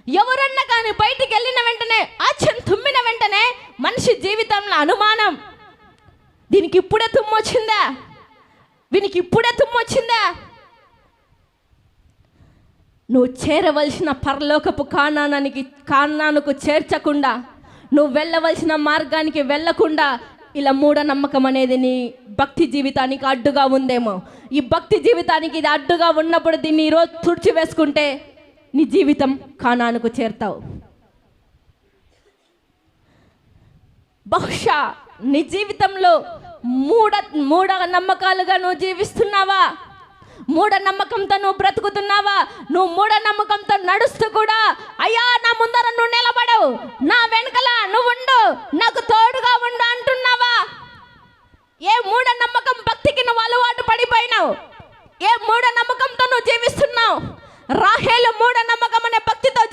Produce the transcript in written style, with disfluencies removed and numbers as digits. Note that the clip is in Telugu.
ఎవరన్నా కానీ బయటికి వెళ్ళిన వెంటనే ఆచం తుమ్మిన వెంటనే మనిషి జీవితంలో అనుమానం, దీనికి ఇప్పుడే తుమ్మొచ్చిందా, వీనికి ఇప్పుడే తుమ్మొచ్చిందా. నువ్వు చేరవలసిన పరలోకపు కానానుకు చేర్చకుండా, నువ్వు వెళ్ళవలసిన మార్గానికి వెళ్ళకుండా ఇలా మూఢనమ్మకం అనేది నీ భక్తి జీవితానికి అడ్డుగా ఉందేమో. ఈ భక్తి జీవితానికి ఇది అడ్డుగా ఉన్నప్పుడు దీన్ని ఈరోజు తుడిచి వేసుకుంటే నీ జీవితం కానానుకు చేరుతావు. బహుశా నీ జీవితంలో మూఢ నమ్మకాలుగా నువ్వు జీవిస్తున్నావా? మూఢనమ్మకంతో నువ్వు బ్రతుకుతున్నావా? నువ్వు మూఢనమ్మకంతో నడుస్తూ కూడా అయ్యా నా ముందర నువ్వు నిలబడవు, నా వెనకల నువ్వు ఉండు, నాకు తోడుగా ఉండు అంటున్నావా? ఏ మూఢనమ్మకం భక్తికి నువ్వు అలవాటు పడిపోయినావు? ఏ మూఢనమ్మకంతో నువ్వు జీవిస్తున్నావు? రాహేలు మూఢనమ్మకం అనే భక్తితో